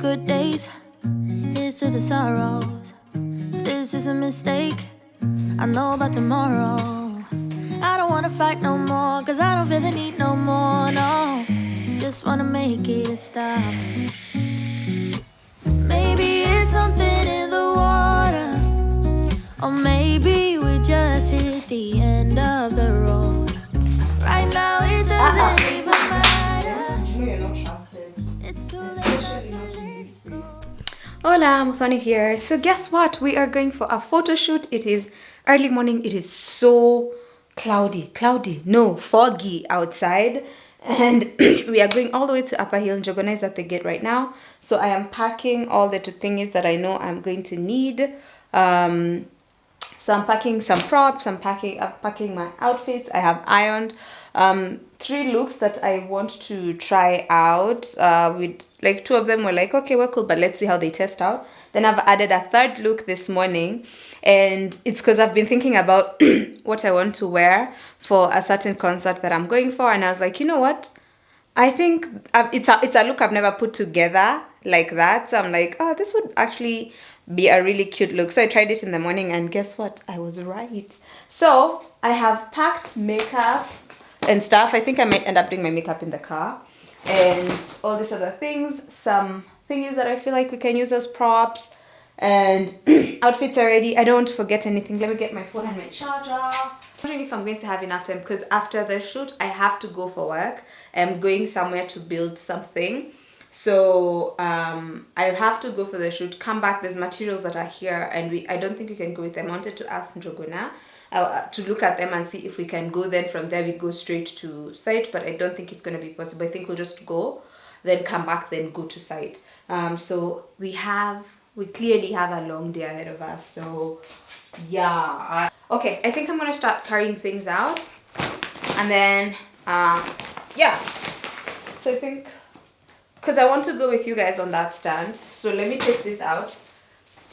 good days, here's to the sorrows. If this is a mistake, I know about tomorrow. I don't wanna fight no more, cause I don't feel the need no more, no. Just wanna make it stop. Maybe it's something in the water, or maybe we just hit the end of the road. Right now it doesn't even matter. You're not trusted. It's too late not to let go. Hola, Muthoni here. So guess what? We are going for a photo shoot. It is early morning. It is so foggy outside. And we are going all the way to Upper Hill. Njogona is at the gate right now. So I am packing all the thingies that I know I'm going to need. So I'm packing some props. I'm packing my outfits. I have ironed 3 looks that I want to try out. With like 2 of them were like, okay, we're cool, but let's see how they test out. Then I've added a 3rd look this morning, and it's because I've been thinking about what I want to wear for a certain concert that I'm going for, and I was like, you know what? I think it's a look I've never put together like that. So I'm like, oh, this would actually be a really cute look. So I tried it in the morning, and guess what? I was right. So I have packed makeup and stuff. I think I might end up doing my makeup in the car, and all these other things. Some thingies that I feel like we can use as props, and outfits are ready. I don't want to forget anything. Let me get my phone and my charger. I'm wondering if I'm going to have enough time, because after the shoot I have to go for work. I'm going somewhere to build something, so I'll have to go for the shoot, come back. There's materials that are here, and I don't think we can go with them. I wanted to ask Njogona to look at them and see if we can go. Then from there we go straight to site, but I don't think it's going to be possible. I think we'll just go, then come back, then go to site. So we clearly have a long day ahead of us. So yeah, okay, I think I'm gonna start carrying things out, and then yeah, so I think, because I want to go with you guys on that stand, so let me take this out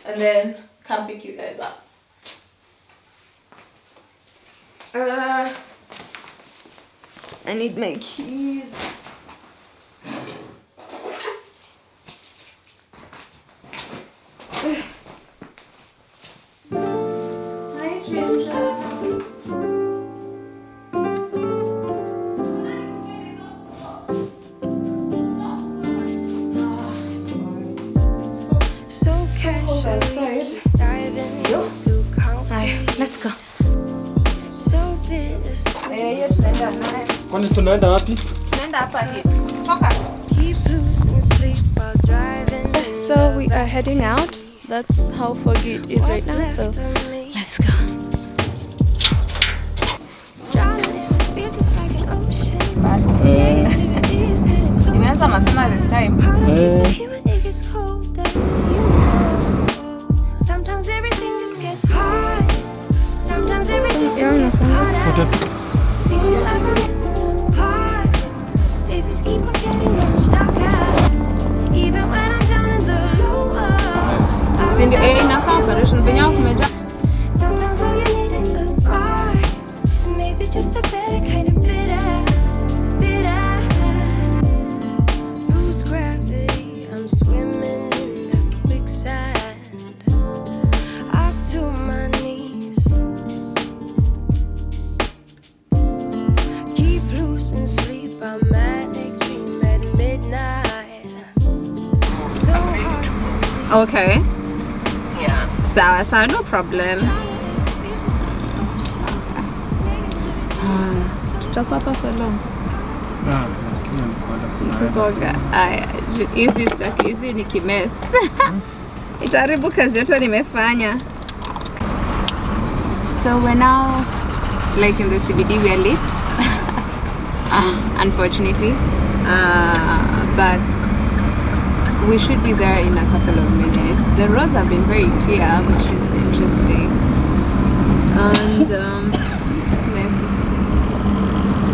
and then come pick you guys up. I need my keys. Hi, Ginger. So casually diving into conflict. Let's go. So bittersweet. Kwani tunaenda wapi? Tunaenda hapa hivi. Toka. Keep losing sleep while driving. So we are heading out. That's how foggy it is right now. So let's go. Nimeanza mapema this time. Sometimes everything just gets hard. Sometimes everything just gets harder. Feeling like we're missing some parts. They just keep on getting much darker. Even when I'm down in the lower. Sometimes all you need is a spark. Maybe just a better kind of bitter. Lose gravity, I'm swimming in the quicksand. Up to my knees. Keep losing sleep, I'm manic dream at midnight. So hard to breathe. Okay. Yeah. Sawa, no problem. Tutakuwa hapa for long. Kusoga. Hizi staki, hizi ni kimes. Itaribu kazi yote nimefanya. So we're now like in the CBD. We are late. Unfortunately. But we should be there in a couple of minutes. The roads have been very clear, which is interesting. And messy.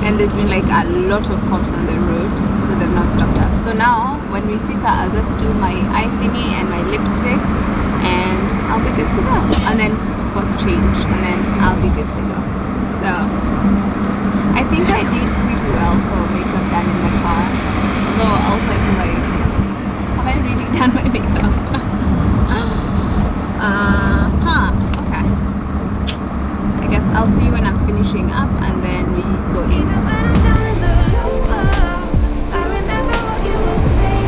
And there's been like a lot of cops on the road, so they've not stopped us. So now when we fika, I'll just do my eye thingy and my lipstick, and I'll be good to go. And then of course change, and then I'll be good to go. So I think I did pretty well for makeup done in the car. Although also I feel like, have I really done my makeup. Okay. I guess I'll see when I'm finishing up and then we go in. Even when I'm down in the low, I remember what you would say.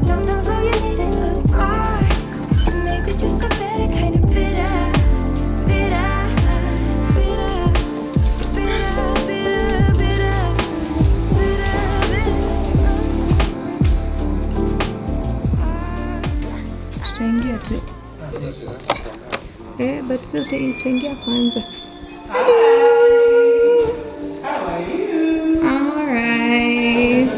Sometimes all you need is a spark, maybe just a better kind of bitter, bitter, bitter, bitter, bitter, bitter, bitter. Tutaingia tu. But so utaingia kwanza. I'm alright.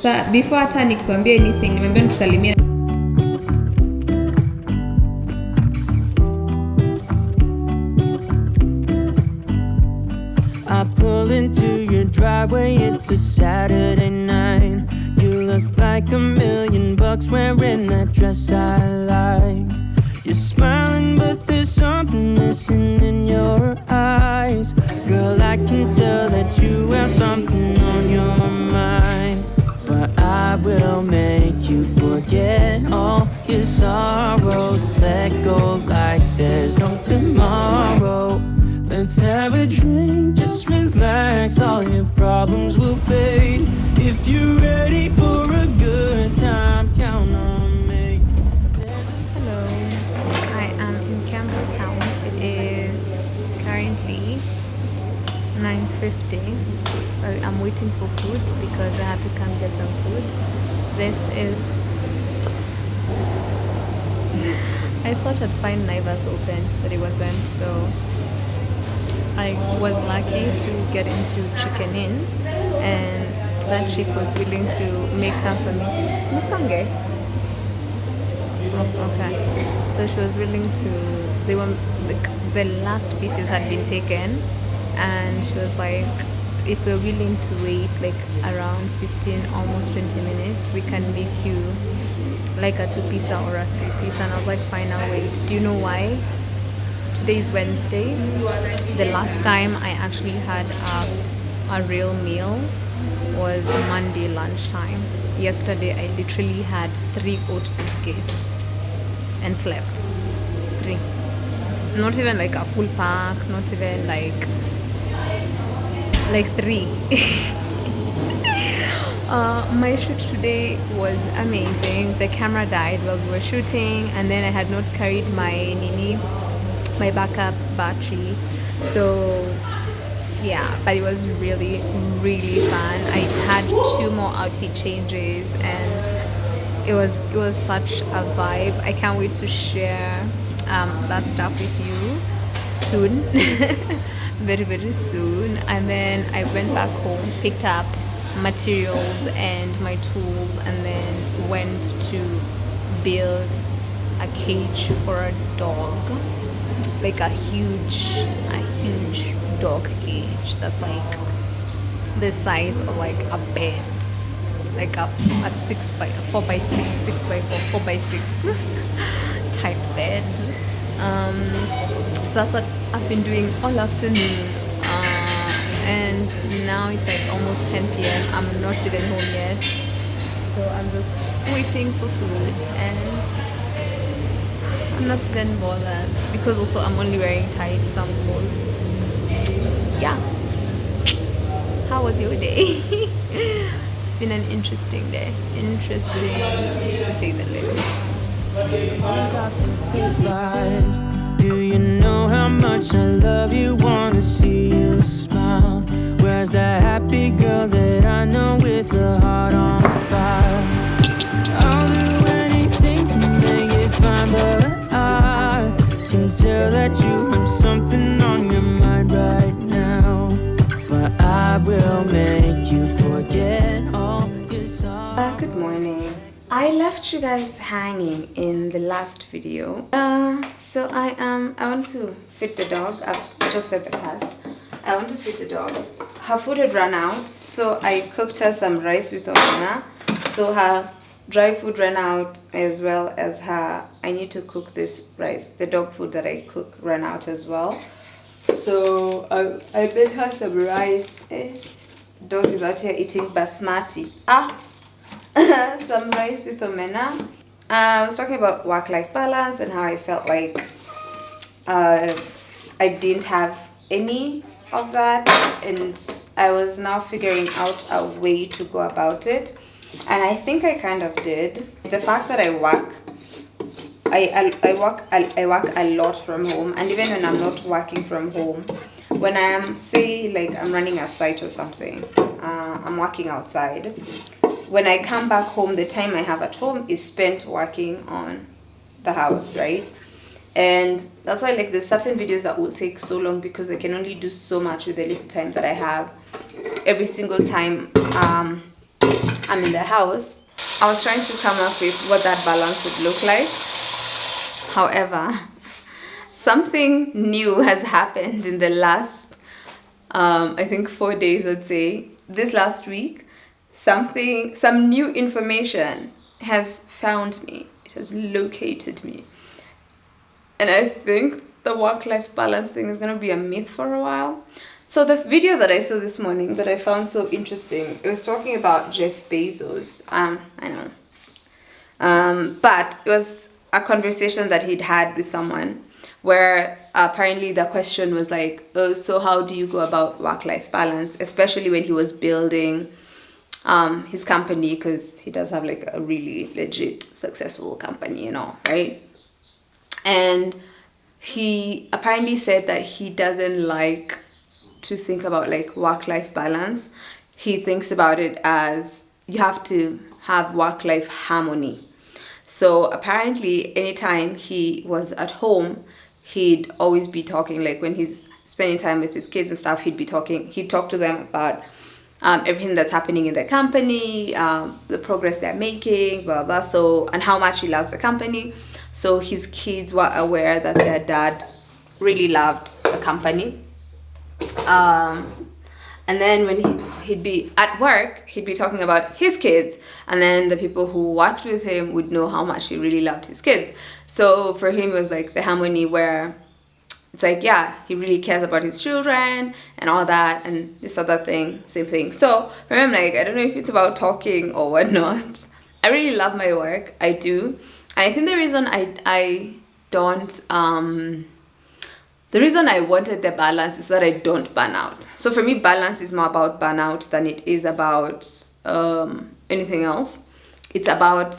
So before hata nikwambia anything, nimeambia nikusalimia. I pull into your driveway, it's a Saturday night. You look like $1,000,000 wearing that dress I like. You're smiling, but there's something missing in your eyes. Girl, I can tell that you have something on your mind. But I will make you forget all your sorrows. Let go like there's no tomorrow. Let's have a drink, just relax, all your problems will fade. If you're ready for a good time, count on me. Hello, I am in Kiambu town. It is currently 9:50. I'm waiting for food because I have to come get some food. This is... I thought I'd find Naivas open, but it wasn't, so I was lucky to get into Chicken Inn, and that chick was willing to make some for me. Nisange? Oh, okay. So she was willing to, the last pieces had been taken, and she was like, if we're willing to wait like around 15, almost 20 minutes, we can make you like a 2-piece or a 3-piece. And I was like, fine, I'll wait. Do you know why? Today is Wednesday. The last time I actually had a real meal was Monday lunchtime. Yesterday I literally had 3 oat biscuits and slept. 3. Not even like a full pack, not even like 3. My shoot today was amazing. The camera died while we were shooting, and then I had not carried my backup battery, so yeah, but it was really, really fun. I had 2 more outfit changes, and it was such a vibe. I can't wait to share that stuff with you soon. Very, very soon. And then I went back home, picked up materials and my tools, and then went to build a cage for a dog, like a huge dog cage that's like the size of like a bed, like a 4x6, 6x4, 4x6 type bed. So that's what I've been doing all afternoon, and now it's like almost 10 p.m. I'm not even home yet, so I'm just waiting for food, and I'm not even bothered because also I'm only wearing tights, so I'm cold. Yeah. How was your day? It's been an interesting day. Interesting to say the least. Do you know how much I love you? Wanna see you smile. Where's that happy girl that I know with a heart on fire? I'll do anything to make it fine, but I can tell that you have something on your mind right now. But I will make you forget all your sorrow. Good morning. I left you guys hanging in the last video. So I want to feed the dog. I've just fed the cat. I want to feed the dog. Her food had run out, so I cooked her some rice with omena. So her dry food ran out, as well as her, I need to cook this rice. The dog food that I cook ran out as well. So I made her some rice. Dog is out here eating basmati. some rice with omena. I was talking about work-life balance and how I felt like I didn't have any of that, and I was now figuring out a way to go about it, and I think I kind of did. The fact that I work a lot from home, and even when I'm not working from home, when I am, say, like I'm running a site or something, I'm working outside. When I come back home, the time I have at home is spent working on the house, right? And that's why, like, there's certain videos that will take so long because I can only do so much with the little time that I have every single time I'm in the house. I was trying to come up with what that balance would look like. However, something new has happened in the last, I think 4 days, I'd say. This last week, some new information has found me. It has located me. And I think the work-life balance thing is going to be a myth for a while. So the video that I saw this morning that I found so interesting, it was talking about Jeff Bezos. I know. But it was a conversation that he'd had with someone where apparently the question was like, oh, so how do you go about work-life balance? Especially when he was building his company, because he does have like a really legit successful company, you know, right? And he apparently said that he doesn't like to think about like work-life balance. He thinks about it as you have to have work-life harmony. So apparently anytime he was at home, he'd always be talking, like when he's spending time with his kids and stuff, he'd talk to them about everything that's happening in the company, the progress they're making, blah, blah, so, and how much he loves the company. So his kids were aware that their dad really loved the company. And then when he'd be at work, he'd be talking about his kids. And then the people who worked with him would know how much he really loved his kids. So for him, it was like the harmony where it's like, yeah, he really cares about his children and all that. And this other thing, same thing. So for him, like, I don't know if it's about talking or whatnot. I really love my work. I do. I think the reason the reason I wanted the balance is that I don't burn out. So for me, balance is more about burnout than it is about anything else. It's about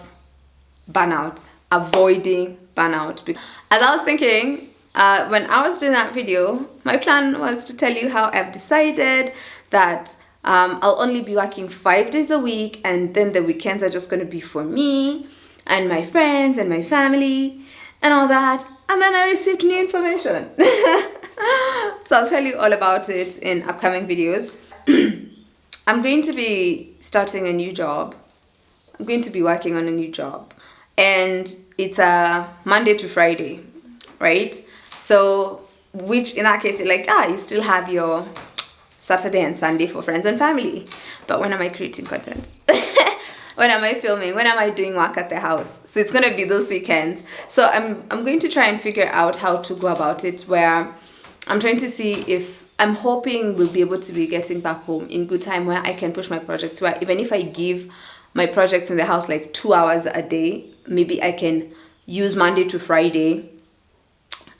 burnout, avoiding burnout. As I was thinking, when I was doing that video, my plan was to tell you how I've decided that I'll only be working 5 days a week, and then the weekends are just going to be for me and my friends and my family and all that. And then I received new information. So I'll tell you all about it in upcoming videos. I'm going to be starting a new job. I'm going to be working on a new job. And it's a Monday to Friday, right? So, which in that case, you're like, you still have your Saturday and Sunday for friends and family. But when am I creating content? When am I filming? When am I doing work at the house? So it's going to be those weekends. So I'm going to try and figure out how to go about it, where I'm trying to see if I'm hoping we'll be able to be getting back home in good time, where I can push my projects, where even if I give my projects in the house like 2 hours a day, maybe I can use Monday to Friday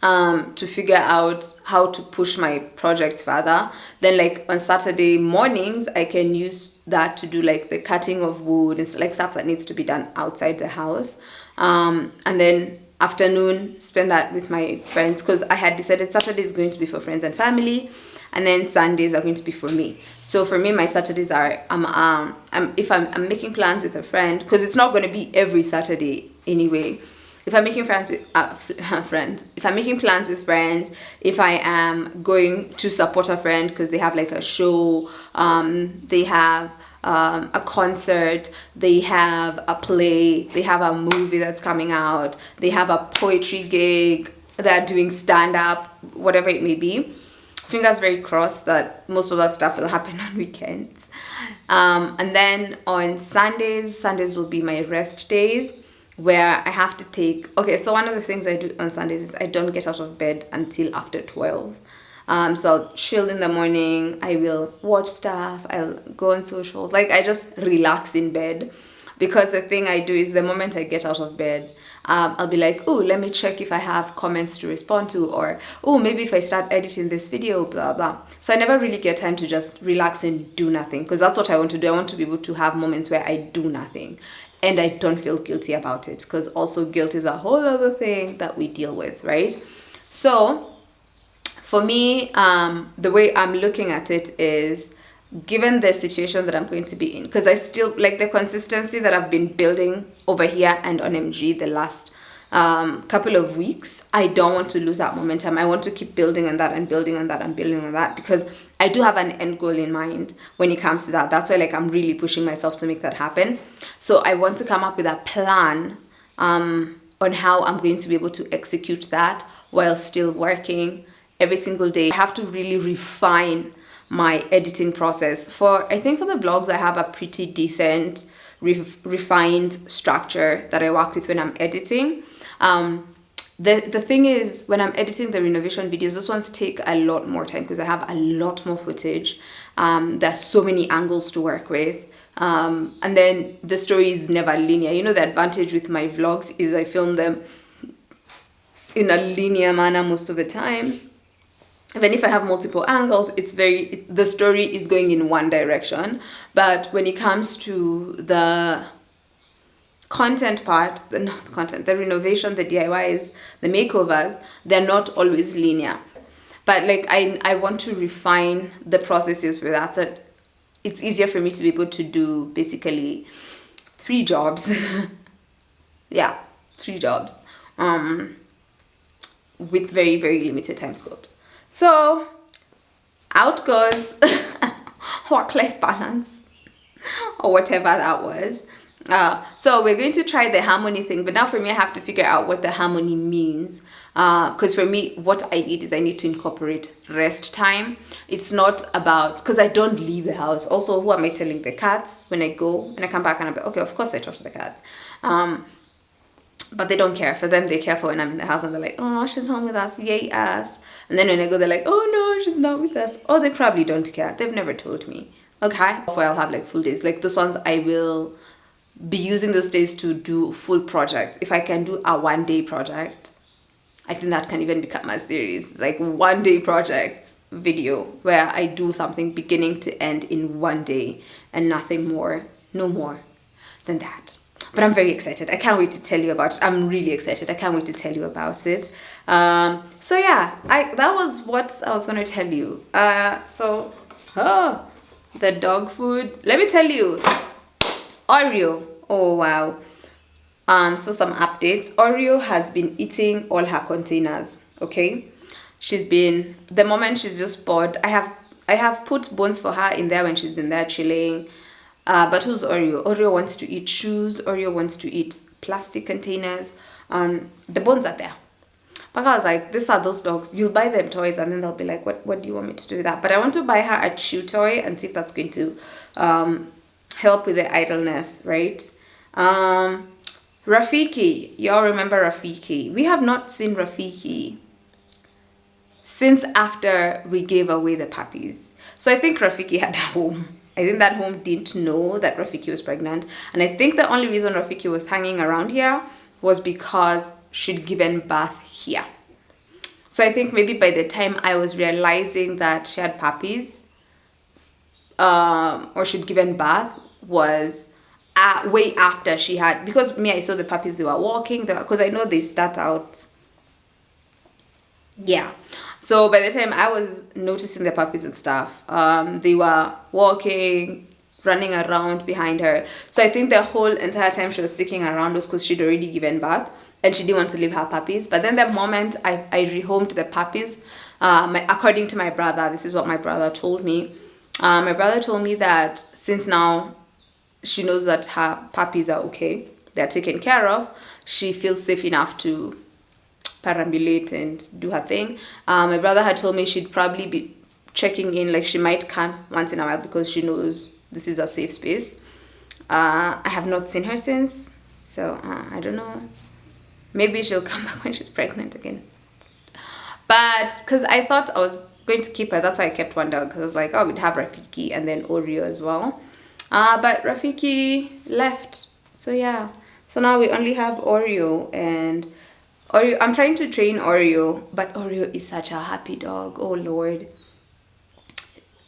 to figure out how to push my projects further. Then like on Saturday mornings, I can use that to do like the cutting of wood and like stuff that needs to be done outside the house. And then afternoon, spend that with my friends, because I had decided Saturday is going to be for friends and family, and then Sundays are going to be for me. So for me, my Saturdays are if I'm making plans with a friend, because it's not going to be every Saturday anyway. If I'm making plans with if I'm making plans with friends, if I am going to support a friend because they have like a show, they have a concert, they have a play, they have a movie that's coming out, they have a poetry gig, they're doing stand-up, whatever it may be. Fingers very crossed that most of that stuff will happen on weekends. And then on Sundays will be my rest days, where I have to take, so one of the things I do on Sundays is I don't get out of bed until after 12. So I'll chill in the morning, I will watch stuff, I'll go on socials, like I just relax in bed, because the thing I do is the moment I get out of bed, I'll be like, oh, let me check if I have comments to respond to, or oh, maybe if I start editing this video, blah blah. So I never really get time to just relax and do nothing, because that's what I want to do. I want to be able to have moments where I do nothing and I don't feel guilty about it, because also guilt is a whole other thing that we deal with, right? So for me, the way I'm looking at it is, given the situation that I'm going to be in, because I still like the consistency that I've been building over here and on MG the last couple of weeks, I don't want to lose that momentum. I want to keep building on that and building on that and building on that, because I do have an end goal in mind when it comes to that. That's why like I'm really pushing myself to make that happen. So I want to come up with a plan on how I'm going to be able to execute that while still working every single day. I have to really refine my editing process. I think for the vlogs, I have a pretty decent refined structure that I work with when I'm editing. The thing is, when I'm editing the renovation videos, those ones take a lot more time because I have a lot more footage. There's so many angles to work with. And then the story is never linear. You know, the advantage with my vlogs is I film them in a linear manner most of the times. Even if I have multiple angles, the story is going in one direction. But when it comes to the content part, the renovation, the DIYs, the makeovers, they're not always linear. But like I want to refine the processes for that, so it's easier for me to be able to do basically 3 jobs. Yeah, 3 jobs with very, very limited time scopes. So out goes work-life balance, or whatever that was. So we're going to try the harmony thing, but now for me I have to figure out what the harmony means, because for me what I need is I need to incorporate rest time. It's not about, because I don't leave the house. Also, who am I telling? The cats. When I come back and I'm like, okay, of course I talk to the cats, but they don't care. For them, they care for when I'm in the house and they're like, oh, she's home with us, yay ass. And then when I go, they're like, oh no, she's not with us. Or they probably don't care. They've never told me. Okay, or I'll have like full days. Like those ones, I will be using those days to do full projects. If I can do a 1-day project, I think that can even become a series. It's like 1-day project video where I do something beginning to end in 1 day and nothing more, no more than that. But I'm very excited. I can't wait to tell you about it. I'm really excited. I can't wait to tell you about it. So yeah, that was what I was going to tell you. The dog food. Let me tell you. Oreo. Oh, wow. So some updates. Oreo has been eating all her containers. Okay. The moment she's just bored. I have put bones for her in there when she's in there chilling. But who's Oreo? Oreo wants to eat shoes. Oreo wants to eat plastic containers. The bones are there. But I was like, these are those dogs. You'll buy them toys and then they'll be like, what do you want me to do with that? But I want to buy her a chew toy and see if that's going to help with the idleness, right? Rafiki. Y'all remember Rafiki? We have not seen Rafiki since after we gave away the puppies. So I think Rafiki had a home. I think that home didn't know that Rafiki was pregnant. And I think the only reason Rafiki was hanging around here was because she'd given birth here. So I think maybe by the time I was realizing that she had puppies, or she'd given birth, was way after she had, because I saw the puppies, they were walking, because I know they start out. Yeah. So by the time I was noticing the puppies and stuff, they were walking, running around behind her. So I think the whole entire time she was sticking around was because she'd already given birth and she didn't want to leave her puppies. But then the moment I rehomed the puppies, according to my brother, this is what my brother told me. My brother told me that since now she knows that her puppies are okay, they're taken care of, she feels safe enough to perambulate and do her thing. My brother had told me she'd probably be checking in, like she might come once in a while because she knows this is a safe space. I have not seen her since, so I don't know. Maybe she'll come back when she's pregnant again. But because I thought I was going to keep her, that's why I kept one dog, because I was like, oh, we'd have Rafiki and then Oreo as well. But Rafiki left. So yeah, so now we only have Oreo, and Oreo, I'm trying to train Oreo, but Oreo is such a happy dog. Oh Lord.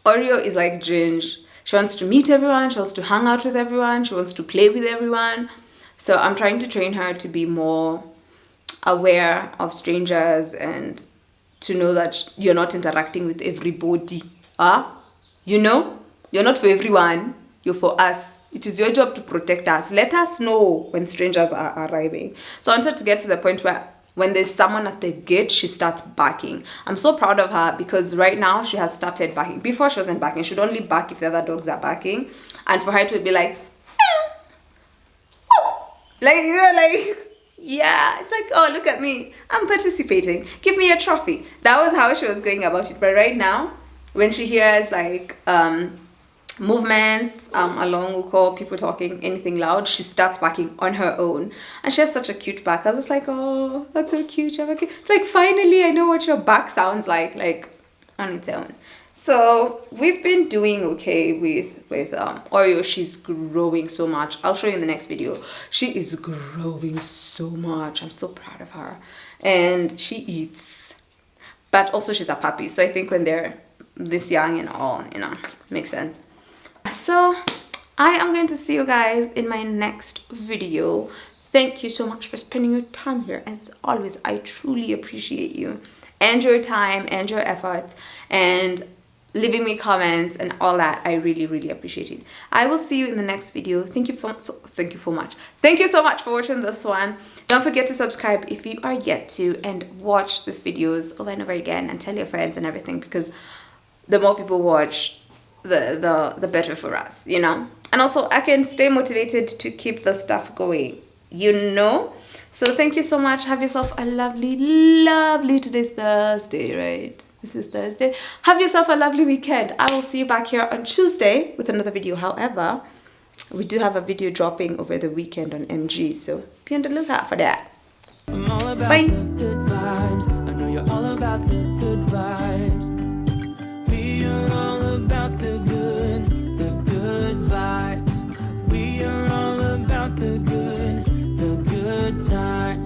Oreo is like Ginge. She wants to meet everyone, she wants to hang out with everyone, she wants to play with everyone. So I'm trying to train her to be more aware of strangers and to know that you're not interacting with everybody. You know, you're not for everyone, you're for us. It is your job to protect us. Let us know when strangers are arriving. So I wanted to get to the point where when there's someone at the gate, she starts barking. I'm so proud of her because right now she has started barking. Before she wasn't barking. She would only bark if the other dogs are barking. And for her to be like, like, you know, like, yeah, it's like, oh, look at me, I'm participating, give me a trophy. That was how she was going about it. But right now, when she hears like movements along Uko, people talking, anything loud, she starts barking on her own. And she has such a cute bark. I was just like, oh, that's so cute. It's like, finally I know what your bark sounds like on its own. So we've been doing okay with Oreo. She's growing so much. I'll show you in the next video. She is growing so much. I'm so proud of her. And she eats. But also she's a puppy. So I think when they're this young and all, you know, makes sense. So I am going to see you guys in my next video. Thank you so much for spending your time here. As always, I truly appreciate you and your time and your efforts and leaving me comments and all that. I really, really appreciate it. I will see you in the next video. Thank you so much. Thank you so much for watching this one. Don't forget to subscribe if you are yet to, and watch these videos over and over again and tell your friends and everything, because the more people watch, the better for us, you know. And also I can stay motivated to keep the stuff going, you know. So thank you so much. Have yourself a lovely, today's Thursday, right? This is Thursday. Have yourself a lovely weekend. I will see you back here on Tuesday with another video. However, we do have a video dropping over the weekend on MG, so be on the lookout for that. I'm all about Bye. the good vibes. I know you're all about the good vibes.